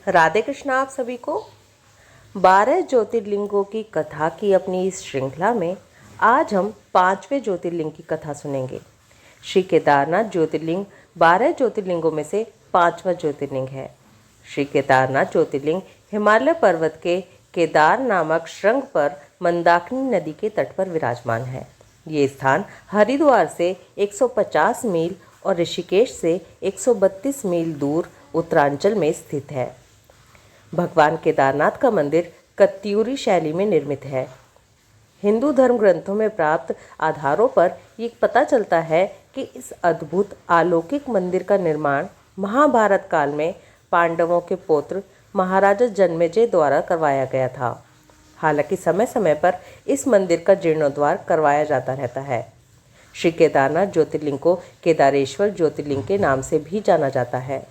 राधे कृष्णा आप सभी को। 12 ज्योतिर्लिंगों की कथा की अपनी इस श्रृंखला में आज हम 5वें ज्योतिर्लिंग की कथा सुनेंगे। श्री केदारनाथ ज्योतिर्लिंग 12 ज्योतिर्लिंगों में से 5वां ज्योतिर्लिंग है। श्री केदारनाथ ज्योतिर्लिंग हिमालय पर्वत के केदार नामक शृंग पर मंदाकिनी नदी के तट पर विराजमान है। ये स्थान हरिद्वार से 150 मील और ऋषिकेश से 132 मील दूर उत्तरांचल में स्थित है। भगवान केदारनाथ का मंदिर कत्यूरी शैली में निर्मित है। हिंदू धर्म ग्रंथों में प्राप्त आधारों पर ये पता चलता है कि इस अद्भुत अलौकिक मंदिर का निर्माण महाभारत काल में पांडवों के पौत्र महाराजा जन्मेजय द्वारा करवाया गया था। हालांकि समय समय पर इस मंदिर का जीर्णोद्धार करवाया जाता रहता है। श्री केदारनाथ ज्योतिर्लिंग को केदारेश्वर ज्योतिर्लिंग के नाम से भी जाना जाता है।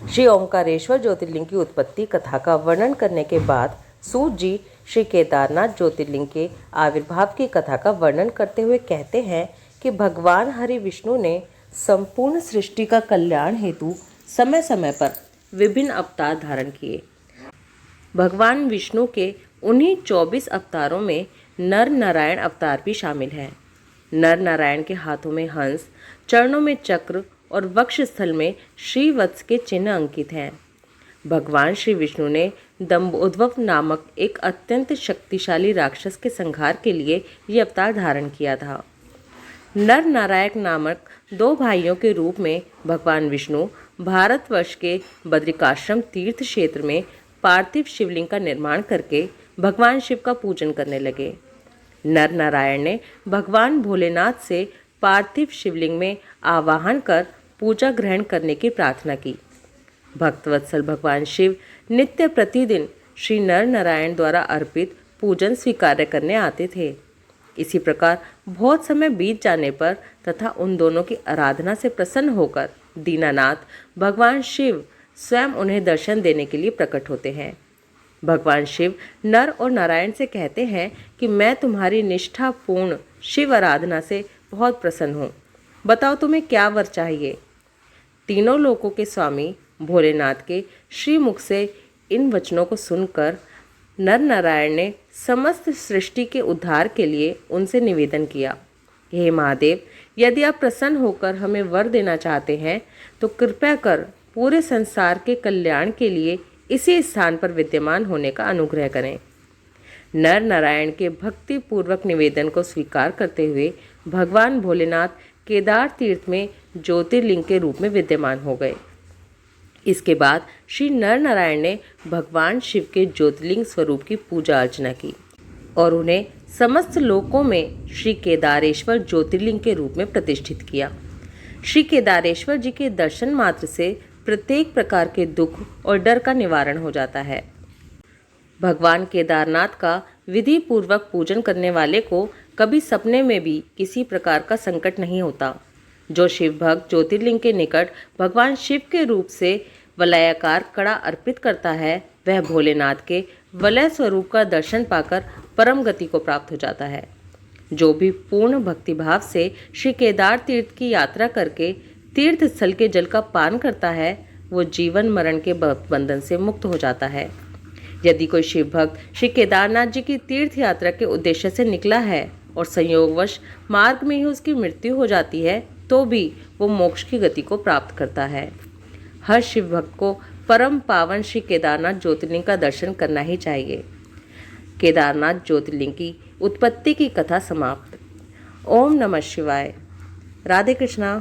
श्री ओंकारेश्वर ज्योतिर्लिंग की उत्पत्ति कथा का वर्णन करने के बाद सूत जी श्री केदारनाथ ज्योतिर्लिंग के आविर्भाव की कथा का वर्णन करते हुए कहते हैं कि भगवान हरि विष्णु ने संपूर्ण सृष्टि का कल्याण हेतु समय समय पर विभिन्न अवतार धारण किए। भगवान विष्णु के उन्हीं 24 अवतारों में नर नारायण अवतार भी शामिल है। नर नारायण के हाथों में हंस, चरणों में चक्र और वक्ष स्थल में श्रीवत्स के चिन्ह अंकित हैं। भगवान श्री विष्णु ने दंभोद्भव नामक एक अत्यंत शक्तिशाली राक्षस के संहार के लिए ये अवतार धारण किया था। नर नारायण नामक 2 भाइयों के रूप में भगवान विष्णु भारतवर्ष के बद्रिकाश्रम तीर्थ क्षेत्र में पार्थिव शिवलिंग का निर्माण करके भगवान शिव का पूजन करने लगे। नर नारायण ने भगवान भोलेनाथ से पार्थिव शिवलिंग में आवाहन कर पूजा ग्रहण करने की प्रार्थना की। भक्तवत्सल भगवान शिव नित्य प्रतिदिन श्री नर नारायण द्वारा अर्पित पूजन स्वीकार करने आते थे। इसी प्रकार बहुत समय बीत जाने पर तथा उन दोनों की आराधना से प्रसन्न होकर दीनानाथ भगवान शिव स्वयं उन्हें दर्शन देने के लिए प्रकट होते हैं। भगवान शिव नर और नारायण से कहते हैं कि मैं तुम्हारी निष्ठापूर्ण शिव आराधना से बहुत प्रसन्न हूँ। बताओ तुम्हें क्या वर चाहिए। तीनों लोकों के स्वामी भोलेनाथ के श्रीमुख से इन वचनों को सुनकर नर नारायण ने समस्त सृष्टि के उद्धार के लिए उनसे निवेदन किया, हे महादेव, यदि आप प्रसन्न होकर हमें वर देना चाहते हैं तो कृपया कर पूरे संसार के कल्याण के लिए इसी स्थान पर विद्यमान होने का अनुग्रह करें। नर नारायण के भक्ति पूर्वक निवेदन को स्वीकार करते हुए भगवान भोलेनाथ केदार तीर्थ में ज्योतिर्लिंग के रूप में विद्यमान हो गए। इसके बाद श्री नर नारायण ने भगवान शिव के ज्योतिर्लिंग स्वरूप की पूजा अर्चना की और उन्हें समस्त लोकों में श्री केदारेश्वर ज्योतिर्लिंग के रूप में प्रतिष्ठित किया। श्री केदारेश्वर जी के दर्शन मात्र से प्रत्येक प्रकार के दुख और डर का निवारण हो जाता है। भगवान केदारनाथ का विधि पूर्वक पूजन करने वाले को कभी सपने में भी किसी प्रकार का संकट नहीं होता। जो शिव भक्त ज्योतिर्लिंग के निकट भगवान शिव के रूप से वलयाकार कड़ा अर्पित करता है, वह भोलेनाथ के वलय स्वरूप का दर्शन पाकर परम गति को प्राप्त हो जाता है। जो भी पूर्ण भक्तिभाव से श्री केदार तीर्थ की यात्रा करके तीर्थ स्थल के जल का पान करता है, वो जीवन मरण के बंधन से मुक्त हो जाता है। यदि कोई शिव भक्त श्री केदारनाथ जी की तीर्थ यात्रा के उद्देश्य से निकला है और संयोगवश मार्ग में ही उसकी मृत्यु हो जाती है, तो भी वो मोक्ष की गति को प्राप्त करता है। हर शिव भक्त को परम पावन श्री केदारनाथ ज्योतिर्लिंग का दर्शन करना ही चाहिए। केदारनाथ ज्योतिर्लिंग की उत्पत्ति की कथा समाप्त। ओम नमः शिवाय। राधे कृष्णा।